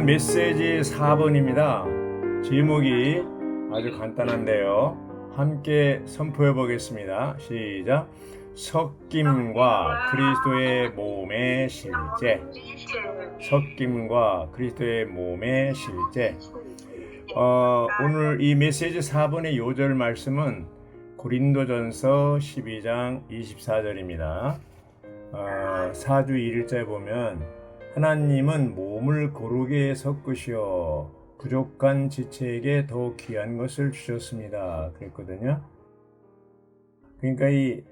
오늘은 메시지 4번입니다. 제목이 아주 간단한데요. 함께 선포해 보겠습니다. 시작. 섞임과 그리스도의 몸의 실제. 섞임과 그리스도의 몸의 실제. 오늘 이 메시지 4번의 요절 말씀은 고린도전서 12장 24절입니다. 4주 1일자에 보면 하나님은 몸을 고르게 섞으시어 부족한 지체에게 더 귀한 것을 주셨습니다. 그랬거든요. 그러니까 이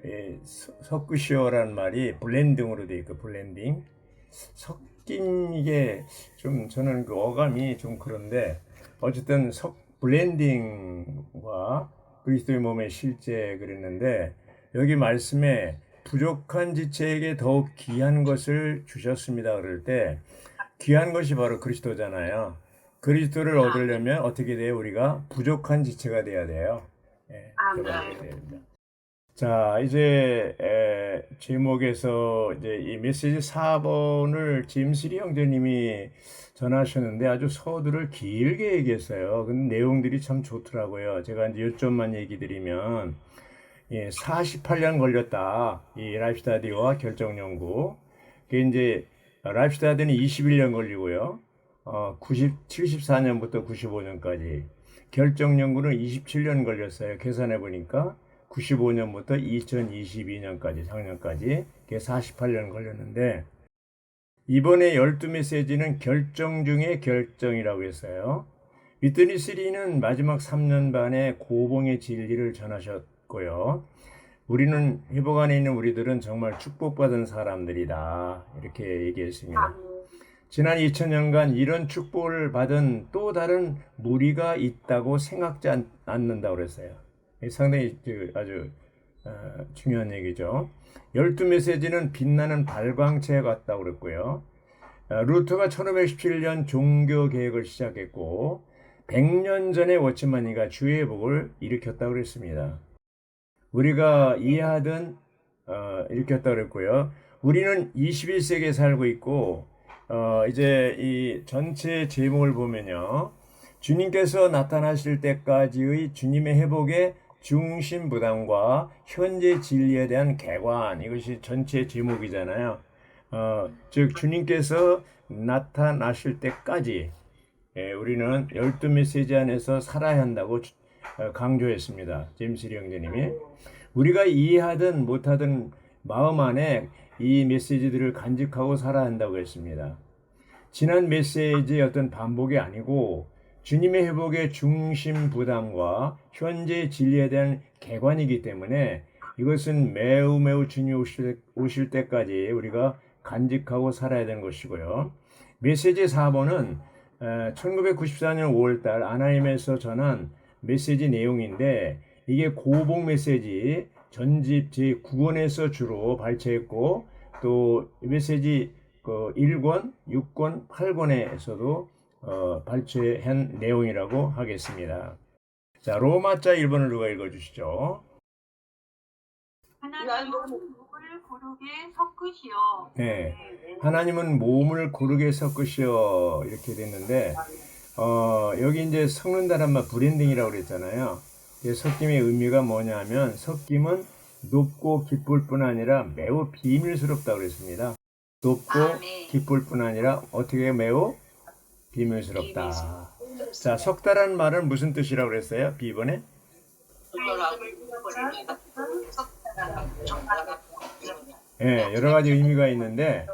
섞으시어라는 말이 블렌딩으로 되어 있고, 블렌딩. 섞임, 이게 좀 저는 그 어감이 좀 그런데, 어쨌든 블렌딩과 그리스도의 몸의 실제 그랬는데, 여기 말씀에 부족한 지체에게 더욱 귀한 것을 주셨습니다. 그럴 때 귀한 것이 바로 그리스도잖아요. 그리스도를 얻으려면 어떻게 돼요? 우리가 부족한 지체가 돼야 돼요. 그렇게 됩니다. 자, 이제 제목에서 이제 이 메시지 4번을 짐스리 형제님이 전하셨는데 아주 서두를 길게 얘기했어요. 근데 내용들이 참 좋더라고요. 제가 이제 요점만 얘기 드리면 48년 걸렸다. 이 라이프스타디와 결정연구. 그게 이제 라이프스타디는 21년 걸리고요. 74년부터 95년까지. 결정연구는 27년 걸렸어요. 계산해 보니까 95년부터 2022년까지, 작년까지. 그게 48년 걸렸는데, 이번에 12메시지는 결정 중에 결정이라고 했어요. 위트니 3는 마지막 3년 반의 고봉의 진리를 전하셨고요. 우리는 회복 안에 있는 우리들은 정말 축복받은 사람들이다. 이렇게 얘기했습니다. 지난 2000년간 이런 축복을 받은 또 다른 무리가 있다고 생각지 않는다고 그랬어요. 상당히 아주 중요한 얘기죠. 12메시지는 빛나는 발광체 같다고 그랬고요. 루터가 1517년 종교 개혁을 시작했고 100년 전에 워치마니가 주의 복을 일으켰다고 그랬습니다. 우리가 이해하든 일으켰다고 그랬고요. 우리는 21세기에 살고 있고 이제 이 전체 제목을 보면요. 주님께서 나타나실 때까지의 주님의 회복의 중심 부담과 현재 진리에 대한 개관, 이것이 전체 제목이잖아요. 즉 주님께서 나타나실 때까지 우리는 12메시지 안에서 살아야 한다고 강조했습니다. 제임스 형제님이. 우리가 이해하든 못하든 마음 안에 이 메시지들을 간직하고 살아야 한다고 했습니다. 지난 메시지의 어떤 반복이 아니고 주님의 회복의 중심 부담과 현재 진리에 대한 개관이기 때문에 이것은 매우 주님 오실 때까지 우리가 간직하고 살아야 되는 것이고요. 메시지 4번은 1994년 5월달 아나임에서 전한 메시지 내용인데 이게 고복 메시지 전집 제9권에서 주로 발췌했고 또 메시지 1권, 6권, 8권에서도 발췌한 내용이라고 하겠습니다. 자, 로마자 1번을 누가 읽어주시죠? 하나님은 몸을 고르게 섞으시어. 네, 하나님은 몸을 고르게 섞으시어 이렇게 됐는데 여기 이제 섞는다는 말 브랜딩이라고 그랬잖아요. 섞임의 의미가 뭐냐면 섞임은 높고 기쁠 뿐 아니라 매우 비밀스럽다고 그랬습니다. 높고 기쁠 뿐 아니라 어떻게 매우 비밀스럽다. 자, 섞다라는 말은 무슨 뜻이라고 그랬어요? B번에? 예, 여러 가지 의미가 있는데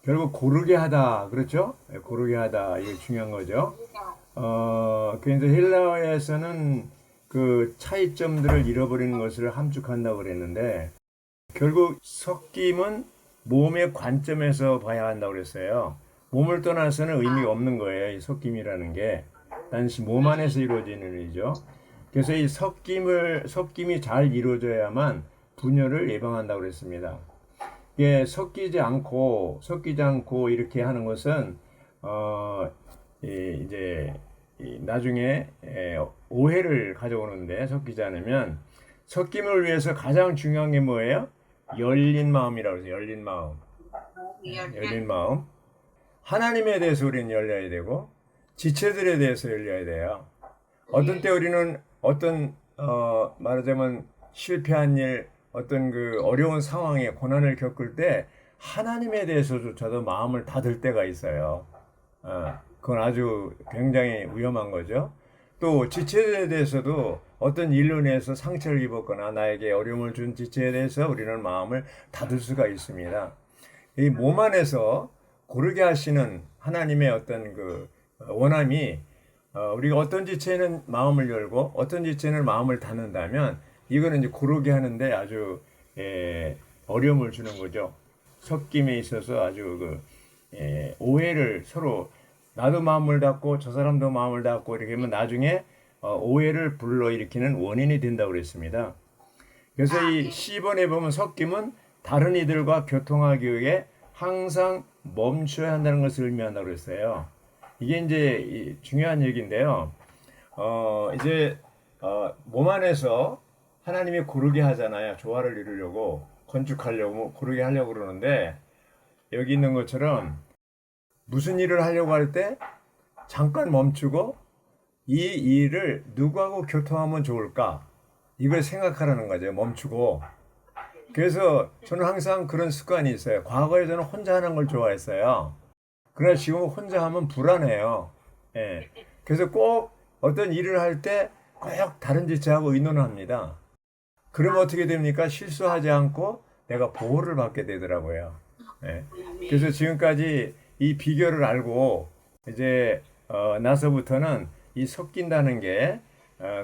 결국 고르게 하다, 그렇죠? 고르게 하다, 이게 중요한 거죠. 그래서 헬라어에서는 그 차이점들을 잃어버리는 것을 함축한다고 그랬는데 결국 섞임은 몸의 관점에서 봐야 한다고 그랬어요. 몸을 떠나서는 의미가 없는 거예요. 이 섞임이라는 게 단지 몸 안에서 이루어지는 일이죠. 그래서 이 섞임이 잘 이루어져야만 분열을 예방한다고 그랬습니다. 이게 섞이지 않고 이렇게 하는 것은 이제 나중에 오해를 가져오는데 섞이지 않으면 섞임을 위해서 가장 중요한 게 뭐예요? 열린 마음이라고 해서 열린 마음. 열린 마음. 하나님에 대해서 우리는 열려야 되고 지체들에 대해서 열려야 돼요. 어떤 때 우리는 어떤 말하자면 실패한 일, 어떤 그 어려운 상황에 고난을 겪을 때 하나님에 대해서조차도 마음을 닫을 때가 있어요. 그건 아주 굉장히 위험한 거죠. 또 지체에 대해서도 어떤 일로 인해서 상처를 입었거나 나에게 어려움을 준 지체에 대해서 우리는 마음을 닫을 수가 있습니다. 이 몸 안에서 고르게 하시는 하나님의 어떤 그 원함이 우리가 어떤 지체는 마음을 열고 어떤 지체는 마음을 닫는다면 이거는 이제 고르게 하는데 아주 어려움을 주는 거죠. 섞임에 있어서 아주 오해를 서로 나도 마음을 닫고 저 사람도 마음을 닫고 이렇게 하면 나중에 오해를 불러일으키는 원인이 된다고 그랬습니다. 그래서 이 10번에 보면 섞임은 다른 이들과 교통하기 위해 항상 멈춰야 한다는 것을 의미한다고 그랬어요. 이게 이제 중요한 얘기인데요. 이제 몸 안에서 하나님이 고르게 하잖아요. 조화를 이루려고 건축하려고 고르게 하려고 그러는데 여기 있는 것처럼 무슨 일을 하려고 할 때 잠깐 멈추고 이 일을 누구하고 교통하면 좋을까? 이걸 생각하라는 거죠. 멈추고. 그래서 저는 항상 그런 습관이 있어요. 과거에 저는 혼자 하는 걸 좋아했어요. 그러나 지금 혼자 하면 불안해요. 예. 그래서 꼭 어떤 일을 할 때 꼭 다른 지체하고 의논을 합니다. 그러면 어떻게 됩니까? 실수하지 않고 내가 보호를 받게 되더라고요. 예. 그래서 지금까지 이 비결을 알고 이제 나서부터는 이 섞인다는 게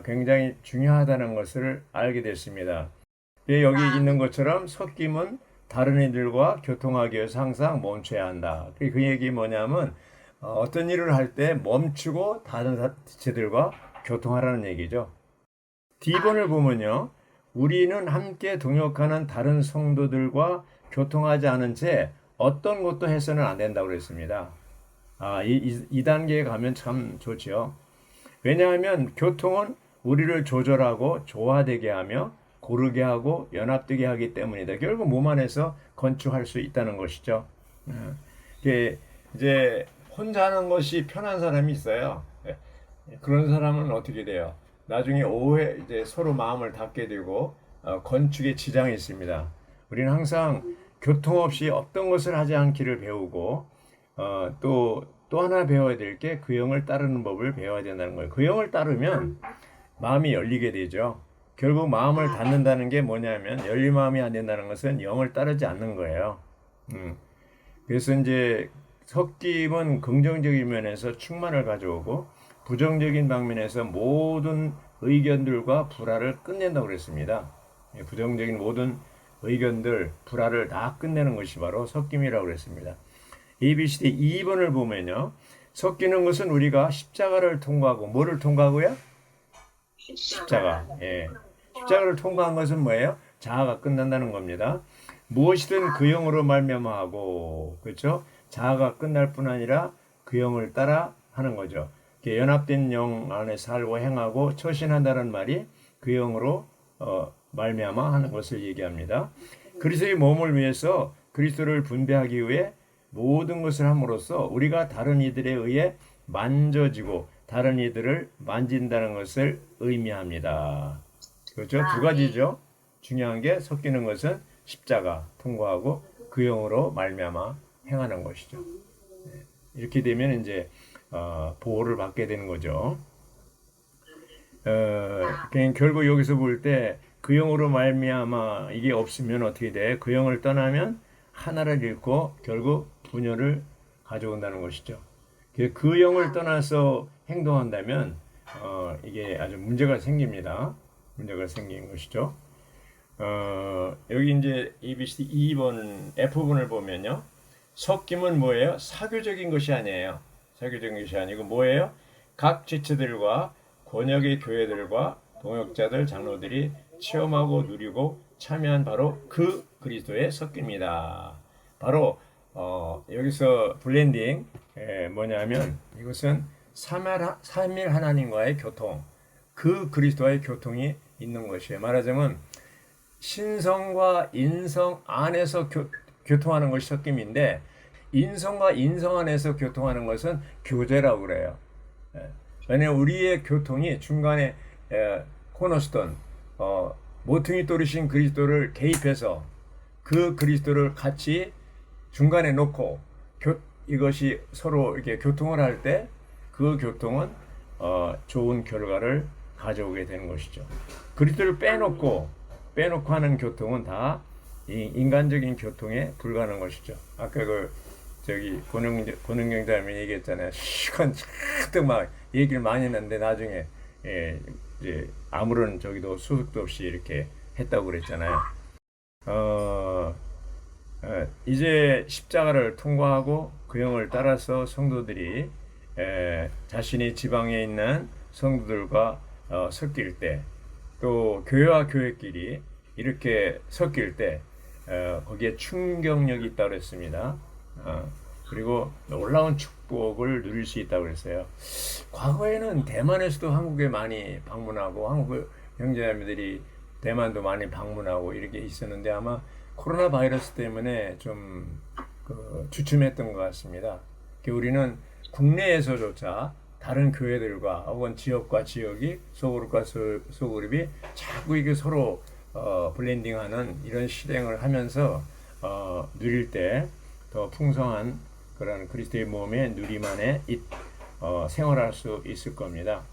굉장히 중요하다는 것을 알게 됐습니다. 여기 있는 것처럼 섞임은 다른 이들과 교통하기 위해서 항상 멈춰야 한다. 그 얘기 뭐냐면 어떤 일을 할 때 멈추고 다른 지체들과 교통하라는 얘기죠. D번을 보면요. 우리는 함께 동역하는 다른 성도들과 교통하지 않은 채 어떤 것도 해서는 안 된다고 그랬습니다. 이 단계에 가면 참 좋죠. 왜냐하면 교통은 우리를 조절하고 조화되게 하며 고르게 하고 연합되게 하기 때문이다. 결국 몸 안에서 건축할 수 있다는 것이죠. 이제 혼자 하는 것이 편한 사람이 있어요. 그런 사람은 어떻게 돼요? 나중에 이제 서로 마음을 닫게 되고 건축에 지장이 있습니다. 우리는 항상 교통 없이 어떤 것을 하지 않기를 배우고 또 하나 배워야 될 게 그 영을 따르는 법을 배워야 된다는 거예요. 그 영을 따르면 마음이 열리게 되죠. 결국 마음을 닫는다는 게 뭐냐면 열린 마음이 안 된다는 것은 영을 따르지 않는 거예요. 그래서 이제 섞임은 긍정적인 면에서 충만을 가져오고 부정적인 방면에서 모든 의견들과 불화를 끝낸다고 그랬습니다. 부정적인 모든 의견들, 불화를 다 끝내는 것이 바로 섞임이라고 그랬습니다. ABCD 2번을 보면요. 섞이는 것은 우리가 십자가를 통과하고 뭐를 통과하고요? 십자가. 십자가를 통과한 것은 뭐예요? 자아가 끝난다는 겁니다. 무엇이든 그 영으로 말미암아하고 그렇죠? 자아가 끝날 뿐 아니라 그 영을 따라 하는 거죠. 연합된 영 안에 살고 행하고 처신한다는 말이 그 영으로 말미암아 하는 것을 얘기합니다. 그리스도의 몸을 위해서 그리스도를 분배하기 위해 모든 것을 함으로써 우리가 다른 이들에 의해 만져지고 다른 이들을 만진다는 것을 의미합니다. 그렇죠? 두 가지죠. 중요한 게 섞이는 것은 십자가 통과하고 그 영으로 말미암아 행하는 것이죠. 이렇게 되면 이제 보호를 받게 되는 거죠. 결국 여기서 볼 때 그 영으로 말미암아 이게 없으면 어떻게 돼? 그 영을 떠나면 하나를 잃고 결국 분열을 가져온다는 것이죠. 그 영을 떠나서 행동한다면 이게 아주 문제가 생깁니다. 문제가 생긴 것이죠. 여기 이제 ABCD 2번 F번을 보면요. 섞임은 뭐예요? 사교적인 것이 아니에요. 사교적인 것이 아니고 뭐예요? 각 지체들과 권역의 교회들과 동역자들, 장로들이 체험하고 누리고 참여한 바로 그 그리스도의 섞임이다. 바로 여기서 블렌딩 뭐냐면 이것은 삼일 하나님과의 교통, 그 그리스도와의 교통이 있는 것이에요. 말하자면 신성과 인성 안에서 교통하는 것이 섞임인데 인성과 인성 안에서 교통하는 것은 교제라고 그래요. 왜냐하면 우리의 교통이 중간에 코너스톤 모퉁이 돌이신 그리스도를 개입해서 그 그리스도를 같이 중간에 놓고 이것이 서로 이렇게 교통을 할 때 그 교통은 좋은 결과를 가져오게 되는 것이죠. 그리스도를 빼놓고 하는 교통은 다 인간적인 교통에 불과한 것이죠. 아까 권은경 장님이 얘기했잖아요. 시간 잔뜩 막 얘기를 많이 했는데 나중에 이제 아무런 수습도 없이 이렇게 했다고 그랬잖아요. 이제 십자가를 통과하고 그 영을 따라서 성도들이 자신의 지방에 있는 성도들과 섞일 때, 또 교회와 교회끼리 이렇게 섞일 때 거기에 충격력이 있다고 그랬습니다. 그리고 놀라운 축복을 누릴 수 있다고 그랬어요. 과거에는 대만에서도 한국에 많이 방문하고 한국 형제자매들이 대만도 많이 방문하고 이렇게 있었는데 아마 코로나 바이러스 때문에 좀 주춤했던 것 같습니다. 우리는 국내에서조차 다른 교회들과 혹은 지역과 지역이 소그룹과 소그룹이 자꾸 이게 서로 블렌딩하는 이런 실행을 하면서 누릴 때 더 풍성한 그런 그리스도의 몸의 누림 안에 생활할 수 있을 겁니다.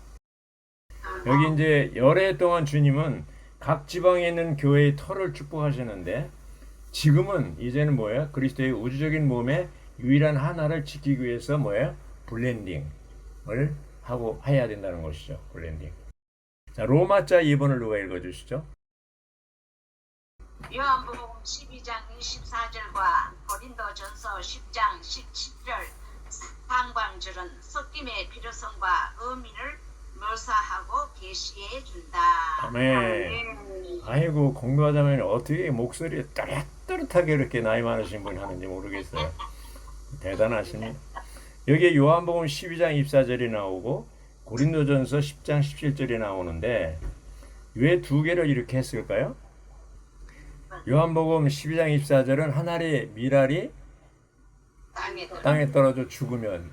여기 이제 열해 동안 주님은 각 지방에 있는 교회의 터를 축복하시는데 지금은 이제는 뭐예요? 그리스도의 우주적인 몸의 유일한 하나를 지키기 위해서 뭐예요? 블렌딩을 하고 해야 된다는 것이죠. 블렌딩. 자, 로마자 2번을 누가 읽어주시죠? 요한복음 12장 24절과 고린도전서 10장 17절 상반절은 섞임의 필요성과 의미를 묘사하고 계시해 준다. 아멘. 아이고 공부하자면 어떻게 목소리 또렷또렷하게 이렇게 나이 많으신 분이 하는지 모르겠어요. 대단하시네. 여기에 요한복음 12장 24절이 나오고 고린도전서 10장 17절이 나오는데 왜 두 개를 이렇게 했을까요? 요한복음 12장 24절은 하늘의 밀알이 땅에 떨어져 죽으면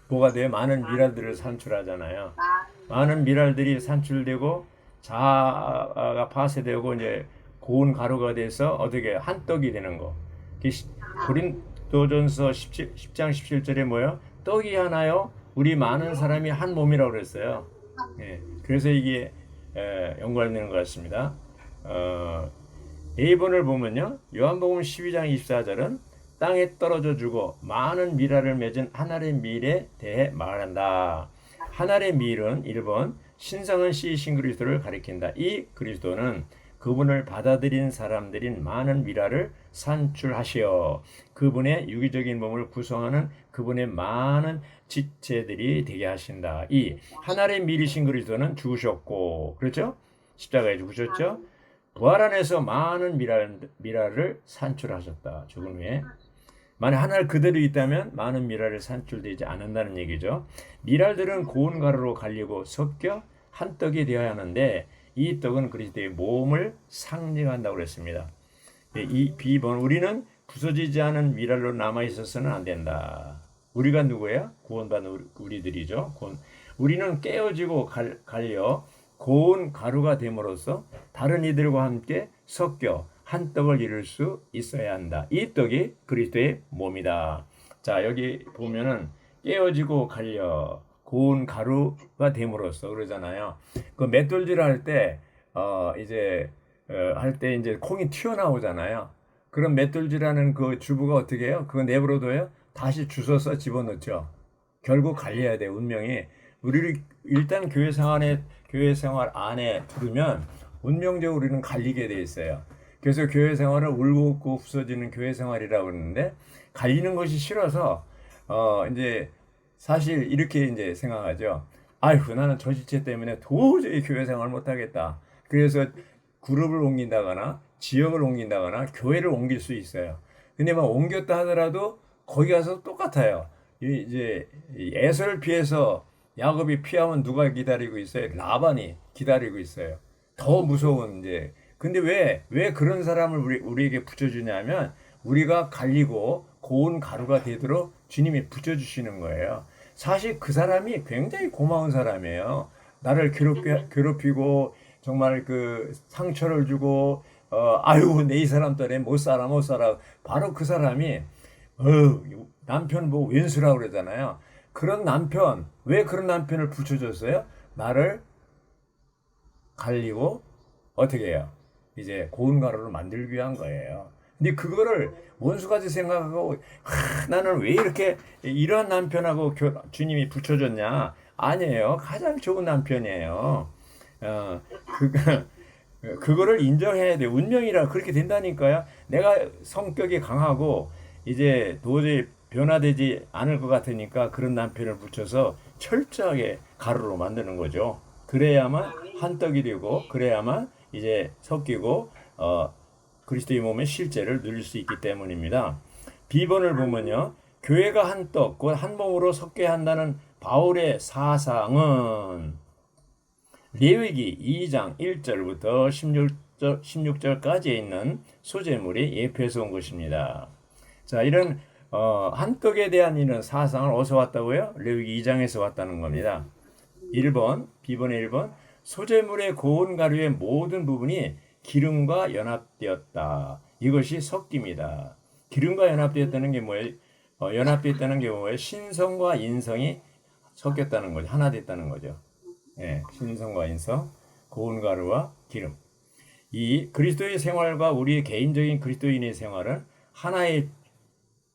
뭐가 돼요? 많은 밀알들을 산출하잖아요. 많은 밀알들이 산출되고 자아가 파쇄되고 이제 고운 가루가 돼서 어떻게 한 떡이 되는 거. 고린도전서 10장 17절에 뭐예요? 떡이 하나요? 우리 많은 사람이 한 몸이라고 그랬어요. 그래서 이게 연관되는 것 같습니다. A번을 보면요. 요한복음 12장 24절은 땅에 떨어져 주고 많은 밀알을 맺은 하늘의 밀에 대해 말한다. 하늘의 밀은 1번 신성한 씨이신 그리스도를 가리킨다. 이 그리스도는 그분을 받아들인 사람들인 많은 밀알을 산출하시어 그분의 유기적인 몸을 구성하는 그분의 많은 지체들이 되게 하신다. 이 하늘의 밀이신 그리스도는 죽으셨고, 그렇죠? 십자가에 죽으셨죠? 부활 안에서 많은 밀알을 산출하셨다. 죽은 후에. 만약 하늘 그대로 있다면 많은 밀알을 산출되지 않는다는 얘기죠. 밀알들은 고운 가루로 갈리고 섞여 한 떡이 되어야 하는데 이 떡은 그리스도의 몸을 상징한다고 그랬습니다. 이 B번 우리는 부서지지 않은 밀알로 남아 있어서는 안 된다. 우리가 누구예요? 구원받은 우리들이죠. 우리는 깨어지고 갈려 고운 가루가 됨으로써 다른 이들과 함께 섞여 한 떡을 이룰 수 있어야 한다. 이 떡이 그리스도의 몸이다. 자, 여기 보면은 깨어지고 갈려 고운 가루가 됨으로써 그러잖아요. 그 맷돌질 할 때 이제 콩이 튀어나오잖아요. 그럼 맷돌질하는 그 주부가 어떻게 해요? 그거 내버려둬요? 다시 주워서 집어넣죠. 결국 갈려야 돼. 운명이 우리를 일단 교회 생활 안에 들으면 운명적으로 우리는 갈리게 돼 있어요. 그래서 교회 생활을 울고 웃고 부서지는 교회 생활이라고 그러는데 갈리는 것이 싫어서 이제 사실 이렇게 이제 생각하죠. 아이고 나는 저 지체 때문에 도저히 교회 생활 못 하겠다. 그래서 그룹을 옮긴다거나 지역을 옮긴다거나 교회를 옮길 수 있어요. 근데 막 옮겼다 하더라도 거기 가서 똑같아요. 이제 에서를 피해서 야곱이 피하면 누가 기다리고 있어요? 라반이 기다리고 있어요. 더 무서운 이제. 근데 왜 그런 사람을 우리에게 붙여주냐면 우리가 갈리고 고운 가루가 되도록 주님이 붙여주시는 거예요. 사실 그 사람이 굉장히 고마운 사람이에요. 나를 괴롭히고 정말 그 상처를 주고 아유 내 이 사람 때문에 못 살아 못 살아. 바로 그 사람이 남편 보고 왼수라고 그러잖아요. 그런 남편, 왜 그런 남편을 붙여줬어요? 나를 갈리고 어떻게 해요? 이제 고운 가루를 만들기 위한 거예요. 근데 그거를 원수같이 생각하고 나는 왜 이렇게 이러한 남편하고 주님이 붙여줬냐? 아니에요. 가장 좋은 남편이에요. 어, 그, 그거를 인정해야 돼. 운명이라 그렇게 된다니까요. 내가 성격이 강하고 이제 도저히 변화되지 않을 것 같으니까 그런 남편을 붙여서 철저하게 가루로 만드는 거죠. 그래야만 한떡이 되고 그래야만 이제 섞이고 그리스도의 몸의 실제를 누릴 수 있기 때문입니다. 비번을 보면요. 교회가 한 떡, 곧 한 몸으로 섞여야 한다는 바울의 사상은 레위기 2장 1절부터 16절까지에 있는 소재물이 예표에서 온 것입니다. 자, 이런 한떡에 대한 이런 사상을 어디서 왔다고요? 레위기 2장에서 왔다는 겁니다. 1번, 비번의 1번, 소재물의 고운 가루의 모든 부분이 기름과 연합되었다. 이것이 섞임이다. 기름과 연합되었다는 게 뭐예요? 연합되었다는 게 뭐예요? 신성과 인성이 섞였다는 거죠. 하나 됐다는 거죠. 예, 신성과 인성, 고운 가루와 기름. 이 그리스도의 생활과 우리의 개인적인 그리스도인의 생활은 하나의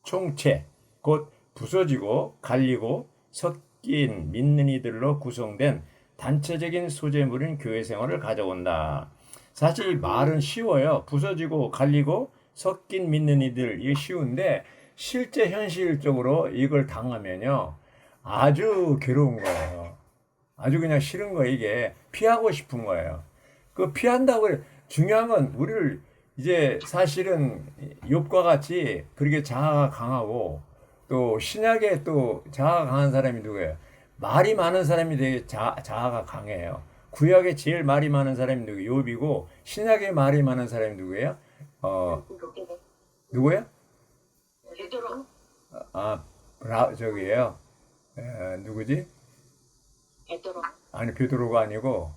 총체, 곧 부서지고 갈리고 섞인 믿는 이들로 구성된 단체적인 소재물인 교회 생활을 가져온다. 사실 이 말은 쉬워요. 부서지고 갈리고 섞인 믿는 이들, 이게 쉬운데 실제 현실적으로 이걸 당하면요 아주 괴로운 거예요. 아주 그냥 싫은 거. 이게 피하고 싶은 거예요. 그 피한다고 중요한 건 우리를 이제 사실은 욥과 같이 그렇게 자아가 강하고 또 신약에 또 자아가 강한 사람이 누구예요? 말이 많은 사람이 되게 자아가 강해요. 구약에 제일 말이 많은 사람이 누구예요? 욥이고 신약에 말이 많은 사람이 누구예요? 누구예요? 베드로. 저기예요. 누구지? 베드로. 아니 베드로가 아니고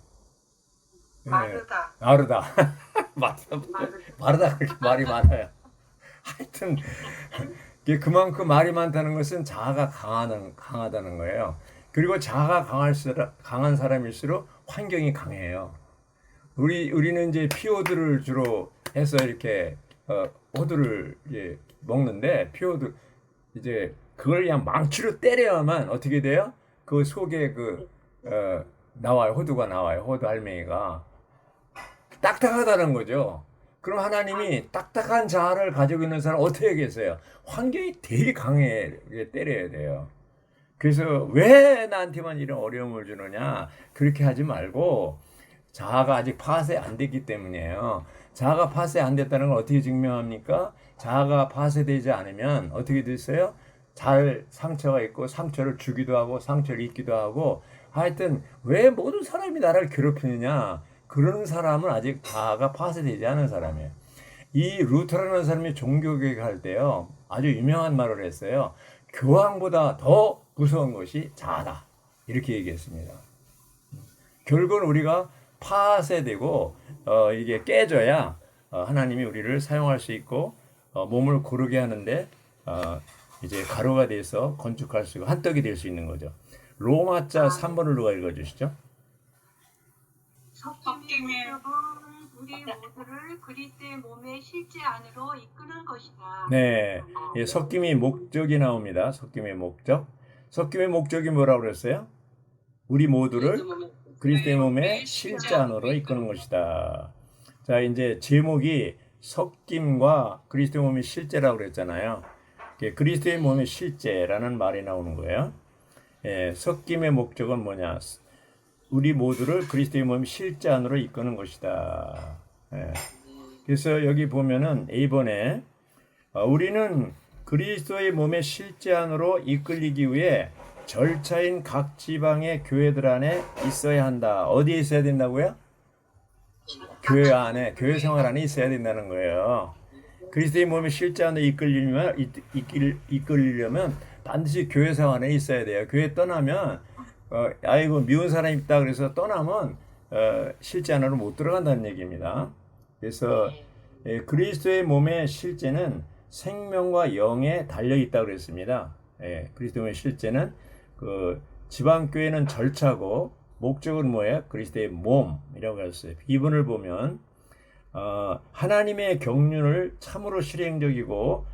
마르다. 마르다. 마르다 그렇게 말이 많아요. 하여튼 그만큼 말이 많다는 것은 자아가 강하다는 거예요. 그리고 자아가 강한 사람일수록 환경이 강해요. 우리는 이제 피오드를 주로 해서 이렇게 호두를 이제 먹는데 피오드 이제 그걸 그냥 망치로 때려야만 어떻게 돼요? 그 속에 나와요. 호두가 나와요. 호두 알맹이가 딱딱하다는 거죠. 그럼 하나님이 딱딱한 자아를 가지고 있는 사람 어떻게 계세요? 환경이 되게 강해 때려야 돼요. 그래서 왜 나한테만 이런 어려움을 주느냐? 그렇게 하지 말고 자아가 아직 파쇄 안 됐기 때문이에요. 자아가 파쇄 안 됐다는 걸 어떻게 증명합니까? 자아가 파쇄되지 않으면 어떻게 됐어요? 잘 상처가 있고 상처를 주기도 하고 상처를 입기도 하고 하여튼 왜 모든 사람이 나를 괴롭히느냐? 그런 사람은 아직 자아가 파쇄되지 않은 사람이에요. 이 루터라는 사람이 종교개혁 할 때요. 아주 유명한 말을 했어요. 교황보다 더 무서운 것이 자아다. 이렇게 얘기했습니다. 결국은 우리가 파쇄되고 이게 깨져야 하나님이 우리를 사용할 수 있고 몸을 고르게 하는데 이제 가루가 돼서 건축할 수 있고 한떡이 될 수 있는 거죠. 로마자 3번을 누가 읽어주시죠? 섞임의 목적은 우리 모두를 그리스도의 몸의 실제 안으로 이끄는 것이다. 네, 예, 섞임이 목적이 나옵니다. 섞임의 목적. 섞임의 목적이 뭐라고 그랬어요? 우리 모두를 그리스도의 몸의 실제 안으로 이끄는 것이다. 자, 이제 제목이 섞임과 그리스도의 몸의 실제라고 그랬잖아요. 그리스도의 몸의 실제라는 말이 나오는 거예요. 예, 섞임의 목적은 뭐냐? 우리 모두를 그리스도의 몸의 실제 안으로 이끄는 것이다. 예. 그래서 여기 보면은 A번에 우리는 그리스도의 몸의 실제 안으로 이끌리기 위해 절차인 각 지방의 교회들 안에 있어야 한다. 어디에 있어야 된다고요? 교회 안에, 교회 생활 안에 있어야 된다는 거예요. 그리스도의 몸의 실제 안으로 이끌리려면 반드시 교회 생 안에 있어야 돼요. 교회 떠나면 아이고 미운 사람 있다 그래서 떠나면 실제 안으로 못 들어간다는 얘기입니다. 그래서 그리스도의 몸의 실제는 생명과 영에 달려 있다고 그랬습니다. 그리스도의 실제는 그 지방교회는 절차고 목적은 뭐예요? 그리스도의 몸이라고 했어요. 이분을 보면 하나님의 경륜을 참으로 실행적이고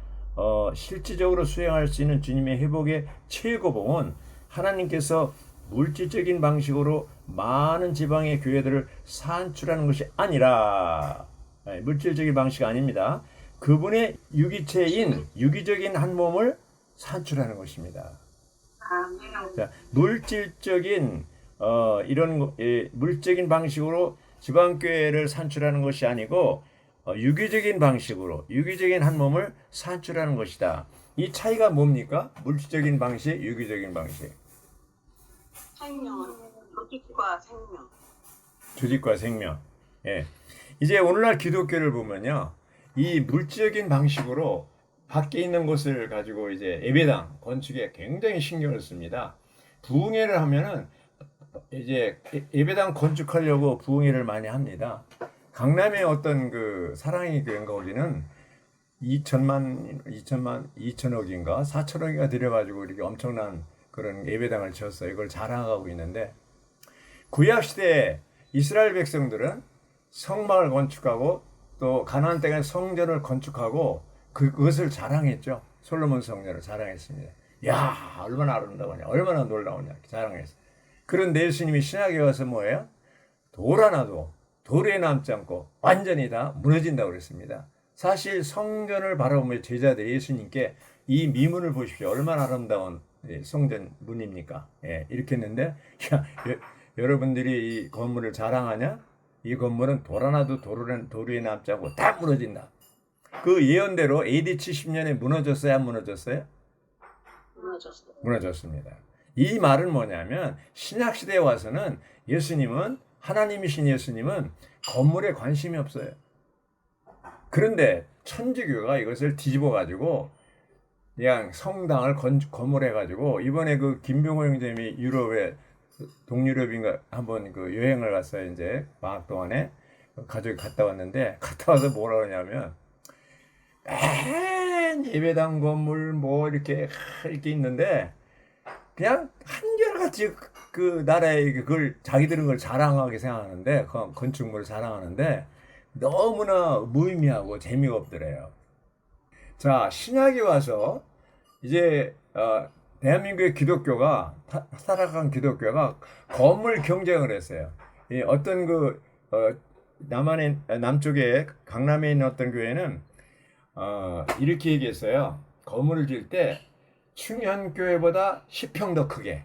실질적으로 수행할 수 있는 주님의 회복의 최고봉은 하나님께서 물질적인 방식으로 많은 지방의 교회들을 산출하는 것이 아니라 물질적인 방식이 아닙니다. 그분의 유기체인 유기적인 한 몸을 산출하는 것입니다. 자, 물질적인 이런 물적인 방식으로 지방교회를 산출하는 것이 아니고 유기적인 방식으로 유기적인 한 몸을 산출하는 것이다. 이 차이가 뭡니까? 물질적인 방식, 유기적인 방식. 생명은 조직과 생명. 조직과 생명. 이제 오늘날 기독교를 보면요, 이 물질적인 방식으로 밖에 있는 것을 가지고 이제 예배당 건축에 굉장히 신경을 씁니다. 부흥회를 하면은 이제 예배당 건축하려고 부흥회를 많이 합니다. 강남에 어떤 그 사랑의 교회인가 거기는 2천억인가 4천억인가 들여가지고 이렇게 엄청난 그런 예배당을 지었어요. 이걸 자랑하고 있는데 구약 시대 이스라엘 백성들은 성막을 건축하고 또 가나안 땅에 성전을 건축하고 그것을 자랑했죠. 솔로몬 성전을 자랑했습니다. 야, 얼마나 아름다우냐, 얼마나 놀라우냐 자랑했어요. 그런데 예수님이 신약에 와서 뭐예요? 돌 하나도 돌에 남지 않고 완전히 다 무너진다고 그랬습니다. 사실 성전을 바라보며 제자들이 예수님께 이 미문을 보십시오. 얼마나 아름다운 성전 문입니까? 이렇게 했는데 여러분들이 이 건물을 자랑하냐? 이 건물은 돌 하나도 돌에 남지 않고 다 무너진다. 그 예언대로 AD 70년에 무너졌어요? 안 무너졌어요? 무너졌어요. 무너졌습니다. 이 말은 뭐냐면 신약시대에 와서는 예수님은 하나님이신 예수님은 건물에 관심이 없어요. 그런데 천주교가 이것을 뒤집어 가지고 그냥 성당을 건물해 가지고 이번에 그 김병호 형제님이 유럽에 동유럽인가 한번 그 여행을 갔어요. 이제 방학 동안에 가족이 갔다 왔는데 갔다 와서 뭐라 그러냐면 맨 예배당 건물 뭐 이렇게 있는데 그냥 한결같이 그 나라의 그걸 자기들은 그걸 자랑하게 생각하는데 그 건축물을 자랑하는데 너무나 무의미하고 재미가 없더래요. 자, 신약에 와서 이제 대한민국의 기독교가 살아간 기독교가 건물 경쟁을 했어요. 어떤 그 남쪽에 강남에 있는 어떤 교회는 이렇게 얘기했어요. 건물을 지을 때 충현교회보다 10평 더 크게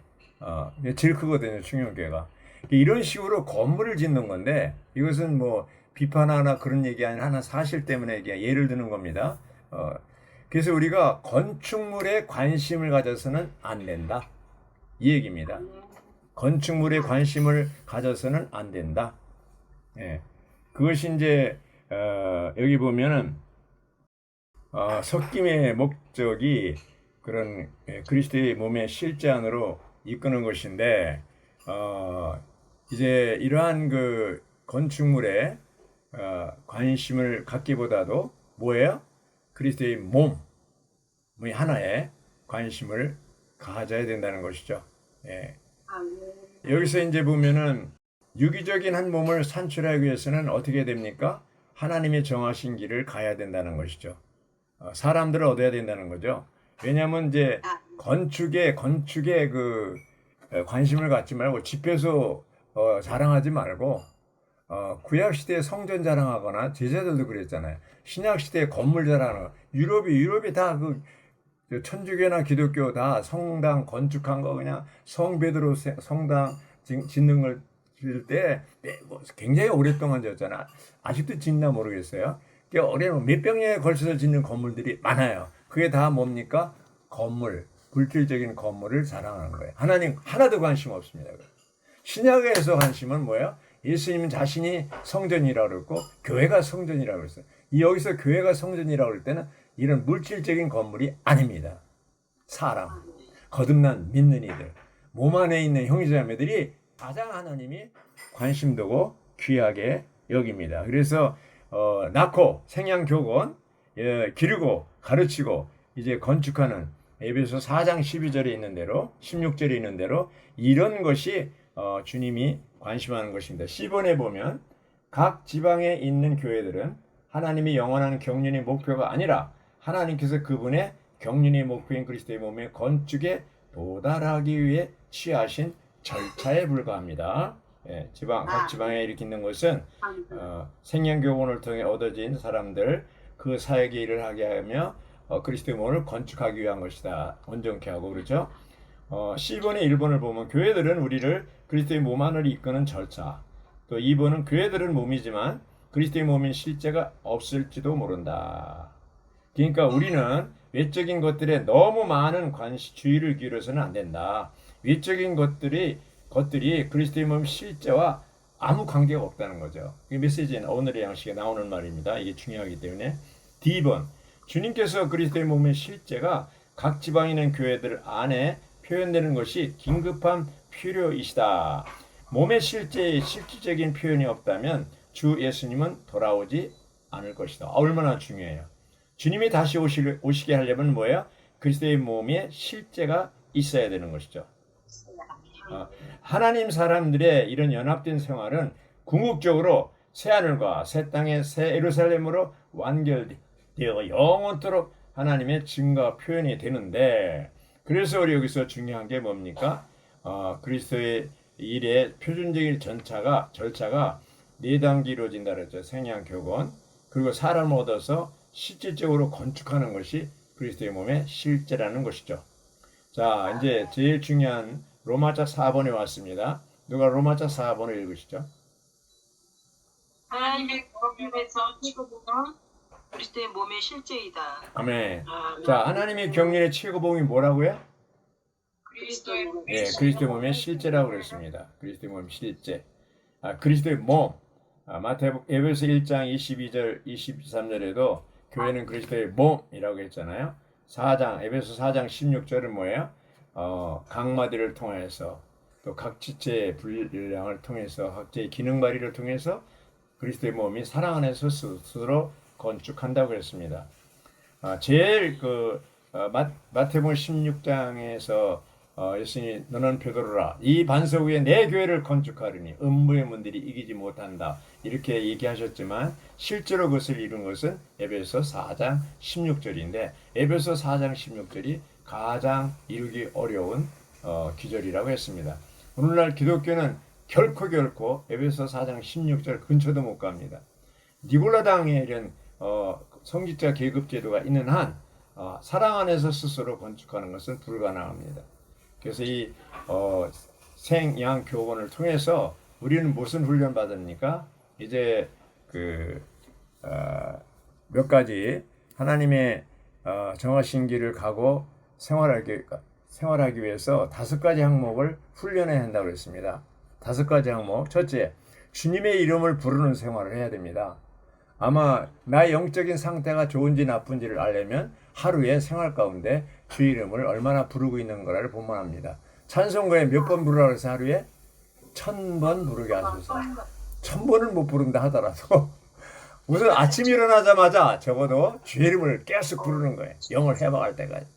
제일 크거든요. 충현교회가. 이런 식으로 건물을 짓는 건데 이것은 뭐 비판하나 그런 얘기 아니라 하나 사실 때문에 예를 드는 겁니다. 그래서 우리가 건축물에 관심을 가져서는 안 된다. 이 얘기입니다. 건축물에 관심을 가져서는 안 된다. 그것이 이제 여기 보면은 섞임의 목적이 그런 그리스도의 몸의 실제 안으로 이끄는 것인데 이제 이러한 그 건축물에 관심을 갖기보다도 뭐예요? 그리스도의 몸의 하나에 관심을 가져야 된다는 것이죠. 여기서 이제 보면은 유기적인 한 몸을 산출하기 위해서는 어떻게 됩니까? 하나님의 정하신 길을 가야 된다는 것이죠. 사람들을 얻어야 된다는 거죠. 왜냐하면 이제 건축에 그 관심을 갖지 말고 집회소 자랑하지 말고 구약 시대에 성전 자랑하거나 제자들도 그랬잖아요. 신약 시대에 건물 자랑하는 유럽이 다 그 천주교나 기독교 다 성당 건축한 거 그냥 성 베드로 성당 짓는 걸 지을 때 굉장히 오랫동안 지었잖아. 아직도 짓나 모르겠어요. 몇백 년에 걸쳐서 짓는 건물들이 많아요. 그게 다 뭡니까? 건물, 물질적인 건물을 자랑하는 거예요. 하나님 하나도 관심 없습니다. 신약에서 관심은 뭐예요? 예수님 자신이 성전이라고 그랬고 교회가 성전이라고 그랬어요. 여기서 교회가 성전이라고 그럴 때는 이런 물질적인 건물이 아닙니다. 사람, 거듭난 믿는 이들, 몸 안에 있는 형제자매들이 가장 하나님이 관심 두고 귀하게 여깁니다. 그래서 낳고 생양교권, 기르고 가르치고 이제 건축하는 에베소 4장 12절에 있는 대로 16절에 있는 대로 이런 것이 주님이 관심하는 것입니다. 10번에 보면 각 지방에 있는 교회들은 하나님이 영원한 경륜의 목표가 아니라 하나님께서 그분의 경륜의 목표인 그리스도의 몸의 건축에 도달하기 위해 취하신 절차에 불과합니다. 각 지방에 이렇게 있는 것은 생명교훈을 통해 얻어진 사람들 그 사역의 일을 하게 하며 그리스도의 몸을 건축하기 위한 것이다. 온전케 하고 그렇죠. 10번의 1번을 보면 교회들은 우리를 그리스도의 몸 안으로 이끄는 절차, 또 2번은 교회들은 몸이지만 그리스도의 몸인 실제가 없을지도 모른다. 그러니까 우리는 외적인 것들에 너무 많은 주의를 기울여서는 안 된다. 외적인 것들이 그리스도의 몸 실제와 아무 관계가 없다는 거죠. 이 메시지는 오늘의 양식에 나오는 말입니다. 이게 중요하기 때문에. D번, 주님께서 그리스도의 몸의 실제가 각 지방에 있는 교회들 안에 표현되는 것이 긴급한 필요이시다. 몸의 실제의 실질적인 표현이 없다면 주 예수님은 돌아오지 않을 것이다. 얼마나 중요해요. 주님이 다시 오시게 하려면 뭐예요? 그리스도의 몸의 실제가 있어야 되는 것이죠. 하나님 사람들의 이런 연합된 생활은 궁극적으로 새하늘과 새 땅의 새 예루살렘으로 완결되어 영원토록 하나님의 증거 표현이 되는데, 그래서 우리 여기서 중요한 게 뭡니까? 그리스도의 일의 표준적인 절차가 4단계 이루어진다 그랬죠. 생양교권, 그리고 사람을 얻어서 실질적으로 건축하는 것이 그리스도의 몸의 실제라는 것이죠. 자, 이제 제일 중요한 로마자 4번에 왔습니다. 누가 로마자 4번을 읽으시죠? 하나님의 경륜에서 최고봉은 그리스도의 몸의 실제이다. 아멘. 자, 하나님의 경륜의 최고봉이 뭐라고요? 그리스도의 몸의 예, 그리스도의 몸의 실제라고 그랬습니다. 그리스도의 몸의 실제. 그리스도의 몸. 에베소 1장 22절, 23절에도 교회는 그리스도의 몸이라고 했잖아요. 에베소 4장 16절은 뭐예요? 각마디를 통해서 또 각 지체의 분량을 통해서 각자의 기능 발휘를 통해서 그리스도의 몸이 사랑 안에서 스스로 건축한다고 그랬습니다. 제일 마태복음 16장에서 예수님이 너는 베드로라 이 반석 위에 내 교회를 건축하리니 음부의 문들이 이기지 못한다 이렇게 얘기하셨지만 실제로 그것을 이룬 것은 에베소 4장 16절인데 에베소 4장 16절이 가장 이루기 어려운 기절이라고 했습니다. 오늘날 기독교는 결코 에베소 4장 16절 근처도 못 갑니다. 니골라당의 이런 성직자 계급 제도가 있는 한 사랑 안에서 스스로 건축하는 것은 불가능합니다. 그래서 이 생양 교본을 통해서 우리는 무슨 훈련 받습니까? 이제 몇 가지 하나님의 정하신 길을 가고 생활하기 위해서 5가지 항목을 훈련해야 한다고 했습니다. 5가지 항목. 첫째, 주님의 이름을 부르는 생활을 해야 됩니다. 아마 나의 영적인 상태가 좋은지 나쁜지를 알려면 하루의 생활 가운데 주 이름을 얼마나 부르고 있는 거를 보면 합니다. 찬송가에 몇 번 부르라고 해서 하루에 1000번 부르게 하소서. 1000번을 못 부른다 하더라도 우선 아침 일어나자마자 적어도 주 이름을 계속 부르는 거예요. 영을 해방할 때까지.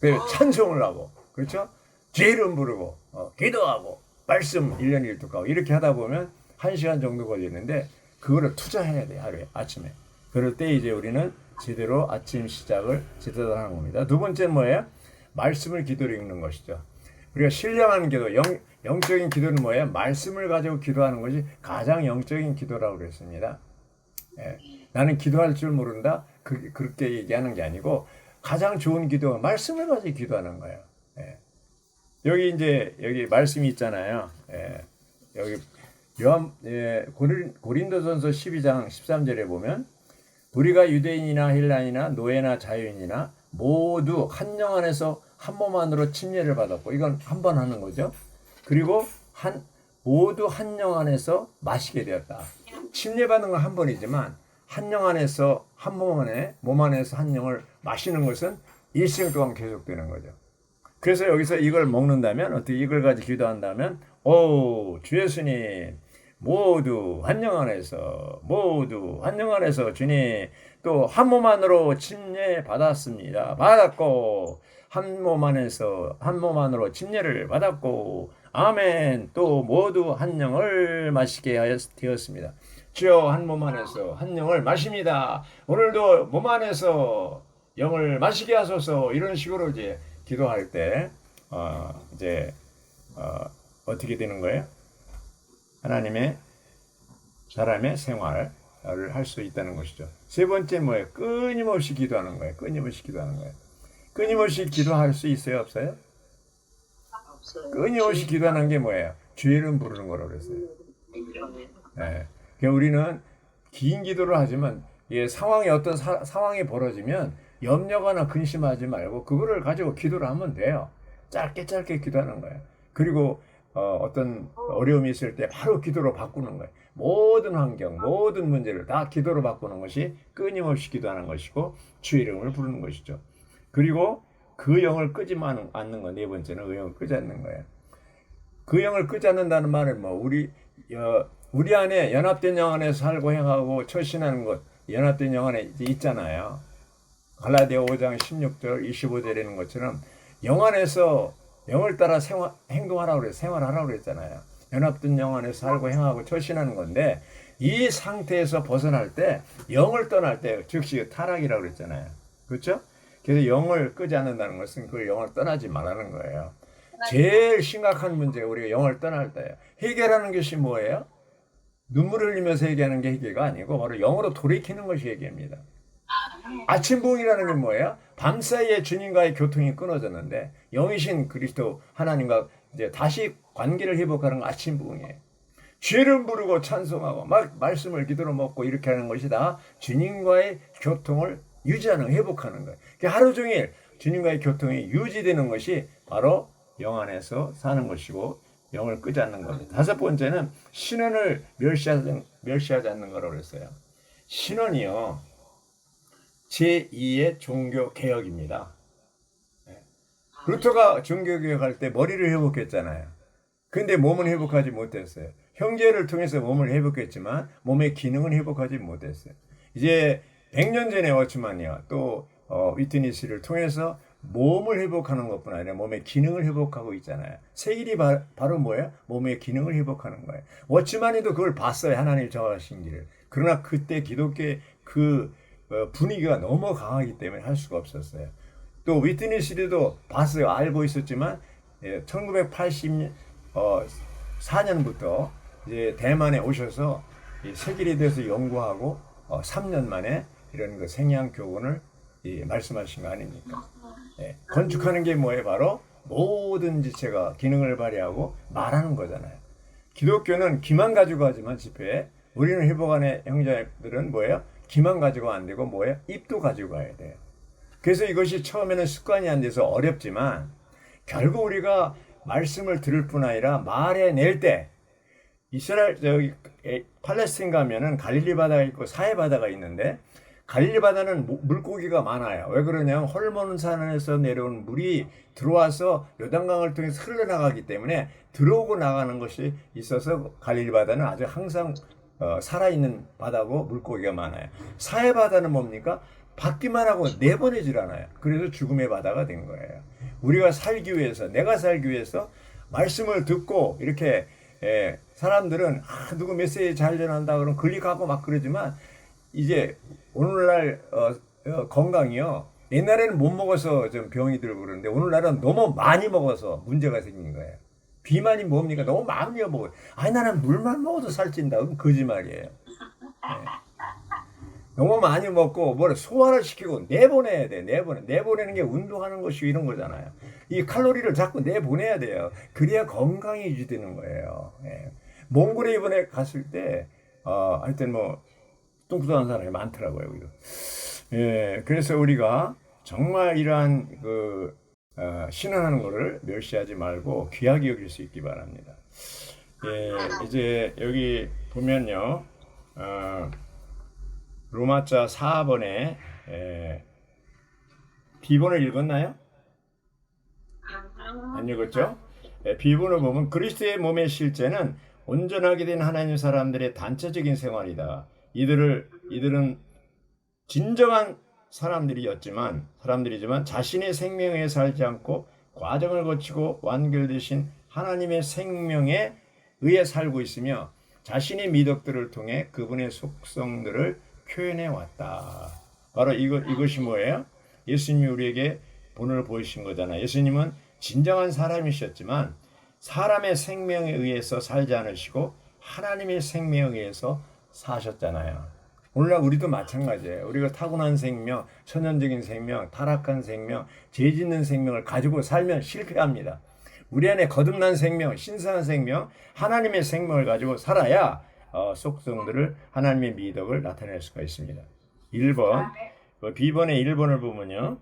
그래서 찬송을 하고, 그렇죠? 주 이름 부르고, 기도하고, 말씀 1년 1독하고 이렇게 하다 보면 1시간 정도 걸리는데 그거를 투자해야 돼요. 하루에 아침에. 그럴 때 이제 우리는 제대로 아침 시작을 제대로 하는 겁니다. 두 번째는 뭐예요? 말씀을 기도로 읽는 것이죠. 우리가 신령한 기도, 영적인 기도는 뭐예요? 말씀을 가지고 기도하는 것이 가장 영적인 기도라고 그랬습니다. 나는 기도할 줄 모른다? 그렇게 얘기하는 게 아니고 가장 좋은 기도가 말씀을 가지고 기도하는 거예요. 여기 말씀이 있잖아요. 여기 고린도전서 12장 13절에 보면 우리가 유대인이나 헬라인이나 노예나 자유인이나 모두 한 영 안에서 한 몸 안으로 침례를 받았고 이건 한 번 하는 거죠. 그리고 모두 한 영 안에서 마시게 되었다. 침례 받는 건 한 번이지만 한 영 안에서 한 몸 안에서 한 영을 마시는 것은 일생 동안 계속되는 거죠. 그래서 여기서 이걸 먹는다면, 어떻게 이걸 가지고 기도한다면, 오, 주 예수님, 모두 한영 안에서 주님 또 한 몸 안으로 침례 받았습니다. 받았고, 한 몸 안으로 침례를 받았고, 아멘. 또 모두 한 영을 마시게 되었습니다. 주여, 한 몸 안에서 한 영을 마십니다. 오늘도 몸 안에서 영을 마시게 하소서. 이런 식으로 이제 기도할 때 이제 어떻게 되는 거예요? 하나님의 사람의 생활을 할 수 있다는 것이죠. 세 번째 뭐예요? 끊임없이 기도하는 거예요. 끊임없이 기도할 수 있어요, 없어요? 끊임없이 기도하는 게 뭐예요? 주 이름 부르는 거라고 그랬어요. 네. 그러니까 우리는 긴 기도를 하지만 상황이 어떤 상황이 벌어지면 염려거나 근심하지 말고 그거를 가지고 기도를 하면 돼요. 짧게 기도하는 거예요. 그리고 어떤 어려움이 있을 때 바로 기도로 바꾸는 거예요. 모든 환경, 모든 문제를 다 기도로 바꾸는 것이 끊임없이 기도하는 것이고 주 이름을 부르는 것이죠. 그리고 그 영을 끄지 않는 거. 네 번째는 그 영을 끄지 않는 거예요. 그 영을 끄지 않는다는 말은 우리 안에 연합된 영 안에 살고 행하고 처신하는 것, 연합된 영 안에 있잖아요. 갈라디아 5장 16절 25절에 있는 것처럼 영 안에서 영을 따라 행동하라고 그랬어요. 생활하라고 그랬잖아요. 연합된 영 안에서 살고 행하고 처신하는 건데, 이 상태에서 벗어날 때, 영을 떠날 때 즉시 타락이라고 그랬잖아요. 그렇죠? 그래서 영을 끄지 않는다는 것은 그 영을 떠나지 말라는 거예요. 제일 심각한 문제가 우리가 영을 떠날 때예요. 해결하는 것이 뭐예요? 눈물을 흘리면서 얘기하는 게 해결가 아니고 바로 영으로 돌이키는 것이 해결입니다. 아침 부흥이라는 게 뭐예요? 밤사이에 주님과의 교통이 끊어졌는데 영이신 그리스도 하나님과 이제 다시 관계를 회복하는 아침 부흥이에요. 죄를 부르고 찬송하고 막 말씀을 기도로 먹고 이렇게 하는 것이 다 주님과의 교통을 유지하는, 회복하는 거예요. 하루 종일 주님과의 교통이 유지되는 것이 바로 영 안에서 사는 것이고 영을 끄지 않는 겁니다. 다섯 번째는 신원을 멸시하지 않는 거라고 그랬어요. 신원이요, 제2의 종교 개혁입니다. 루터가 종교 개혁할 때 머리를 회복했잖아요. 근데 몸은 회복하지 못했어요. 형제를 통해서 몸을 회복했지만 몸의 기능은 회복하지 못했어요. 이제 100년 전에 왔지만요, 또 위트니스를 통해서 몸을 회복하는 것뿐 아니라 몸의 기능을 회복하고 있잖아요. 새 일이 바로 뭐예요? 몸의 기능을 회복하는 거예요. 워치만이도 그걸 봤어요. 하나님 정하신 길을. 그러나 그때 기독교의 그 분위기가 너무 강하기 때문에 할 수가 없었어요. 또 위트니스도 봤어요. 알고 있었지만 1984년부터 이제 대만에 오셔서 세길에 대해서 연구하고 3년 만에 이런 그 생양 교훈을 말씀하신 거 아닙니까? 건축하는 게 뭐예요? 바로 모든 지체가 기능을 발휘하고 말하는 거잖아요. 기독교는 기만 가지고 하지만 집회에, 우리는 회복안의 형제들은 뭐예요? 기만 가지고 안 되고 뭐예요? 입도 가지고 가야 돼요. 그래서 이것이 처음에는 습관이 안 돼서 어렵지만 결국 우리가 말씀을 들을 뿐 아니라 말해낼 때, 팔레스틴 가면은 갈릴리 바다가 있고 사해 바다가 있는데, 갈릴리 바다는 물고기가 많아요. 왜 그러냐면 헐몬산에서 내려온 물이 들어와서 요단강을 통해서 흘러나가기 때문에 들어오고 나가는 것이 있어서 갈릴리 바다는 아주 항상 살아있는 바다고 물고기가 많아요. 사해 바다는 뭡니까? 받기만 하고 내보내질 않아요. 그래서 죽음의 바다가 된 거예요. 우리가 살기 위해서, 내가 살기 위해서 말씀을 듣고 이렇게 사람들은 누구 메시지 잘 전한다 그러면 클릭하고 막 그러지만, 이제 오늘날 건강이요, 옛날에는 못 먹어서 좀 병이 들고 그러는데 오늘날은 너무 많이 먹어서 문제가 생긴 거예요. 비만이 뭡니까? 너무 많이 먹어요. 아니 나는 물만 먹어도 살찐다. 그건 거짓말이에요. 너무 많이 먹고 뭘 소화를 시키고 내보내야 돼. 내보내는 게 운동하는 것이 이런 거잖아요. 이 칼로리를 자꾸 내보내야 돼요. 그래야 건강이 유지되는 거예요. 몽골에 이번에 갔을 때 하여튼 뭐 뚱뚱한 사람이 많더라고요. 그래서 우리가 정말 이러한 신앙하는 것을 멸시하지 말고 귀하게 여길 수 있기 바랍니다. 이제 여기 보면요, 로마자 4번에 비본을 읽었나요? 안 읽었죠? 비본을 보면 그리스도의 몸의 실제는 온전하게 된 하나님 사람들의 단체적인 생활이다. 이들은 진정한 사람들이지만 자신의 생명에 의해 살지 않고 과정을 거치고 완결되신 하나님의 생명에 의해 살고 있으며 자신의 미덕들을 통해 그분의 속성들을 표현해 왔다. 바로 이것이 뭐예요? 예수님이 우리에게 본을 보이신 거잖아요. 예수님은 진정한 사람이셨지만 사람의 생명에 의해서 살지 않으시고 하나님의 생명에 의해서 사셨잖아요. 오늘날 우리도 마찬가지예요. 우리가 타고난 생명, 천연적인 생명, 타락한 생명, 죄 짓는 생명을 가지고 살면 실패합니다. 우리 안에 거듭난 생명, 신성한 생명, 하나님의 생명을 가지고 살아야 속성들을 하나님의 미덕을 나타낼 수가 있습니다. 1번, B번의 1번을 보면요.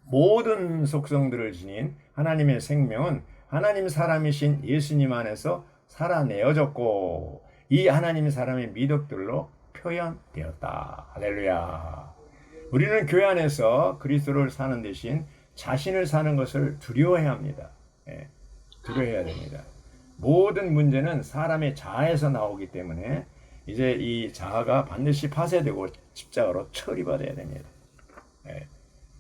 모든 속성들을 지닌 하나님의 생명은 하나님 사람이신 예수님 안에서 살아내어졌고 이 하나님 사람의 미덕들로 표현되었다. 할렐루야. 우리는 교회 안에서 그리스도를 사는 대신 자신을 사는 것을 두려워해야 합니다. 두려워해야 됩니다. 모든 문제는 사람의 자아에서 나오기 때문에 이제 이 자아가 반드시 파쇄되고 십자가로 처리받아야 됩니다.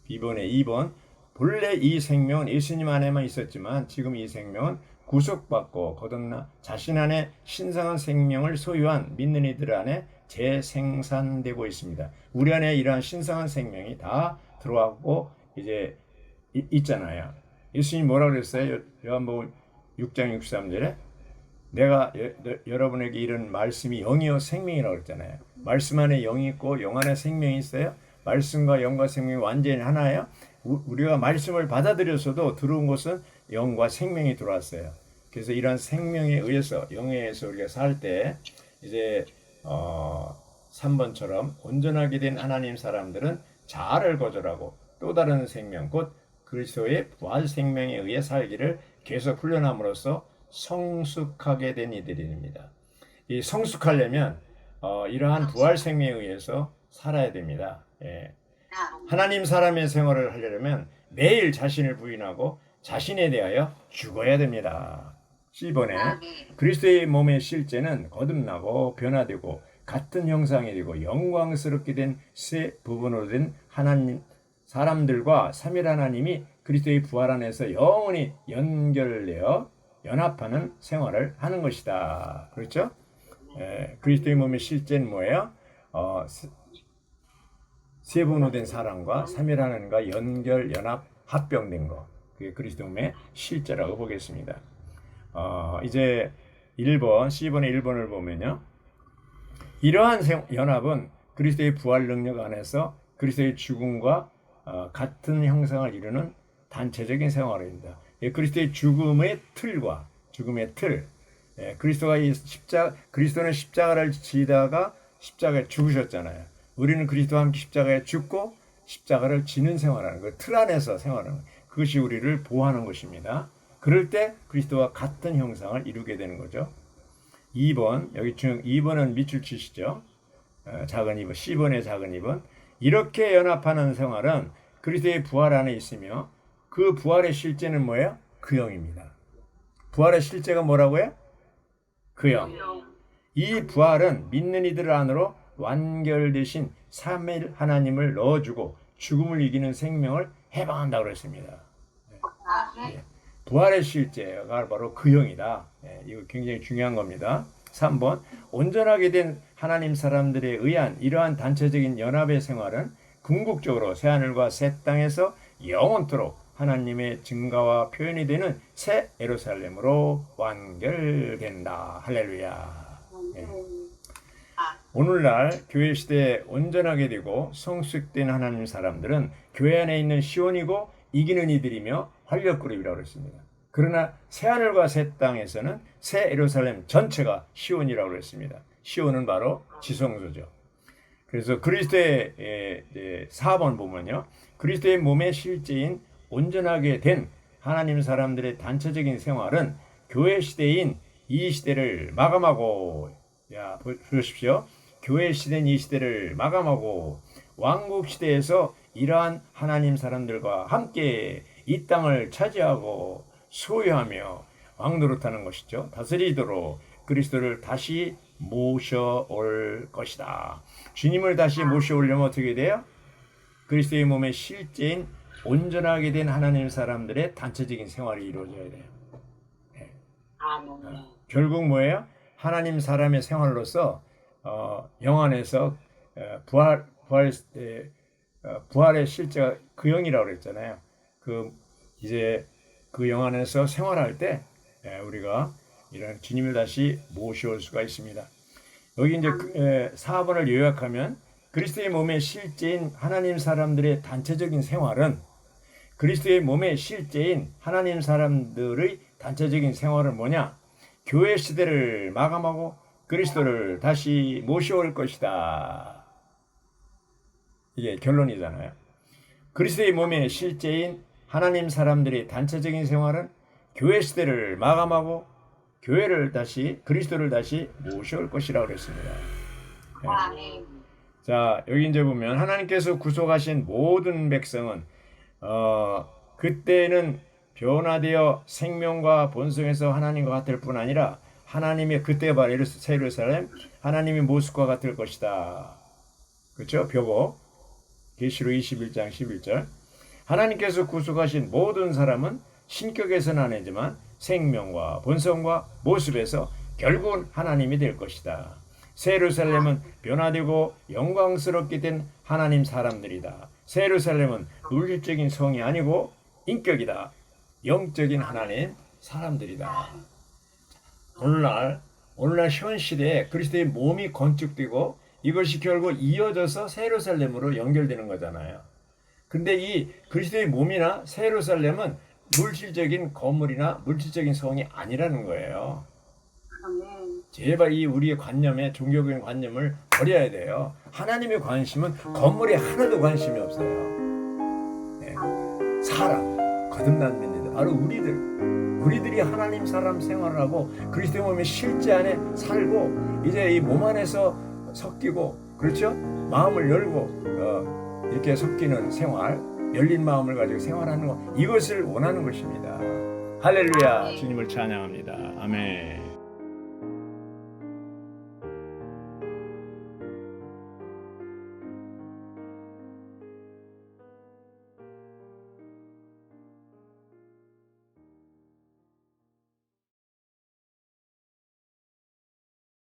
B번의 2번, 본래 이 생명은 예수님 안에만 있었지만 지금 이 생명은 구속받고 거듭나 자신 안에 신성한 생명을 소유한 믿는 이들 안에 재생산되고 있습니다. 우리 안에 이러한 신성한 생명이 다 들어왔고 이제 있잖아요. 예수님이 뭐라 그랬어요? 요한복음 6장 63절에 내가 여러분에게 이런 말씀이 영이요 생명이라고 그랬잖아요. 말씀 안에 영이 있고 영 안에 생명이 있어요. 말씀과 영과 생명이 완전히 하나예요. 우리가 말씀을 받아들였어도 들어온 것은 영과 생명이 들어왔어요. 그래서 이러한 생명에 의해서 영에 의해서 우리가 살 때 이제 3번처럼 온전하게 된 하나님 사람들은 자아를 거절하고 또 다른 생명 곧 그리스도의 부활 생명에 의해 살기를 계속 훈련함으로써 성숙하게 된 이들입니다. 이 성숙하려면 이러한 부활 생명에 의해서 살아야 됩니다. 하나님 사람의 생활을 하려면 매일 자신을 부인하고 자신에 대하여 죽어야 됩니다. 10번에 그리스도의 몸의 실제는 거듭나고 변화되고 같은 형상이 되고 영광스럽게 된 새 부분으로 된 하나님 사람들과 삼일 하나님이 그리스도의 부활 안에서 영원히 연결되어 연합하는 생활을 하는 것이다. 그렇죠? 그리스도의 몸의 실제는 뭐예요? 세 부분으로 된 사람과 삼일 하나님과 연결, 연합, 합병된 것. 그게 그리스도 몸의 실제라고 보겠습니다. 이제 1번, C번의 1번을 보면요. 이러한 연합은 그리스도의 부활 능력 안에서 그리스도의 죽음과 같은 형상을 이루는 단체적인 생활입니다. 그리스도의 죽음의 틀. 그리스도는 십자가를 지다가 십자가에 죽으셨잖아요. 우리는 그리스도와 함께 십자가에 죽고 십자가를 지는 생활하는 그 틀 안에서 생활하는 그것이 우리를 보호하는 것입니다. 그럴 때 그리스도와 같은 형상을 이루게 되는 거죠. 2번, 여기 2번은 밑줄 치시죠. 작은 2번, C번의 작은 2번. 이렇게 연합하는 생활은 그리스도의 부활 안에 있으며 그 부활의 실제는 뭐예요? 그 영입니다. 부활의 실제가 뭐라고요? 그 영. 이 부활은 믿는 이들 안으로 완결되신 삼일 하나님을 넣어주고 죽음을 이기는 생명을 해방한다고 그랬습니다. 부활의 실제가 바로 그 영이다. 이거 굉장히 중요한 겁니다. 3번, 온전하게 된 하나님 사람들에 의한 이러한 단체적인 연합의 생활은 궁극적으로 새하늘과 새 땅에서 영원토록 하나님의 증가와 표현이 되는 새 예루살렘으로 완결된다. 할렐루야. 오늘날 교회 시대에 온전하게 되고 성숙된 하나님 사람들은 교회 안에 있는 시온이고 이기는 이들이며 활력그룹이라고 했습니다. 그러나 새하늘과 새 땅에서는 새 예루살렘 전체가 시온이라고 했습니다. 시온은 바로 지성소죠. 그래서 그리스도의 4번 보면요. 그리스도의 몸의 실제인 온전하게 된 하나님 사람들의 단체적인 생활은 교회 시대인 이 시대를 마감하고 보십시오. 교회 시대인 이 시대를 마감하고 왕국 시대에서 이러한 하나님 사람들과 함께 이 땅을 차지하고 소유하며 왕노릇하는 것이죠. 다스리도록 그리스도를 다시 모셔올 것이다. 주님을 다시 모셔오려면 어떻게 돼요? 그리스도의 몸의 실제인 온전하게 된 하나님 사람들의 단체적인 생활이 이루어져야 돼요. 아멘. 결국 뭐예요? 하나님 사람의 생활로서 영안에서 부활의 실제가 그 영이라고 그랬잖아요. 이제 그 영안에서 생활할 때 우리가 이런 주님을 다시 모셔올 수가 있습니다. 여기 이제 4번을 요약하면 그리스도의 몸의 실제인 하나님 사람들의 단체적인 생활은 그리스도의 몸의 실제인 하나님 사람들의 단체적인 생활은 뭐냐? 교회 시대를 마감하고 그리스도를 다시 모셔올 것이다. 이게 결론이잖아요. 그리스도의 몸의 실제인 하나님 사람들의 단체적인 생활은 교회 시대를 마감하고 그리스도를 다시 모셔올 것이라고 그랬습니다. 아멘. 자, 여기 이제 보면 하나님께서 구속하신 모든 백성은 그때는 변화되어 생명과 본성에서 하나님과 같을 뿐 아니라 하나님의 그때 바로 새 예루살렘 하나님의 모습과 같을 것이다. 그렇죠? 표고 계시록 21장 11절. 하나님께서 구속하신 모든 사람은 신격에서는 아니지만 생명과 본성과 모습에서 결국은 하나님이 될 것이다. 새 예루살렘은 변화되고 영광스럽게 된 하나님 사람들이다. 새 예루살렘은 물질적인 성이 아니고 인격이다. 영적인 하나님 사람들이다. 오늘날 현 시대에 그리스도의 몸이 건축되고 이것이 결국 이어져서 새 예루살렘으로 연결되는 거잖아요. 근데 이 그리스도의 몸이나 새 예루살렘은 물질적인 건물이나 물질적인 성이 아니라는 거예요. 아멘. 제발 이 우리의 관념에 종교적인 관념을 버려야 돼요. 하나님의 관심은 건물에 하나도 관심이 없어요. 네. 사람, 거듭난 민들, 바로 우리들이 하나님 사람 생활을 하고 그리스도의 몸의 실제 안에 살고 이제 이 몸 안에서 섞이고 그렇죠? 마음을 열고 이렇게 섞이는 생활, 열린 마음을 가지고 생활하는 것 이것을 원하는 것입니다. 할렐루야, 주님을 찬양합니다. 아멘.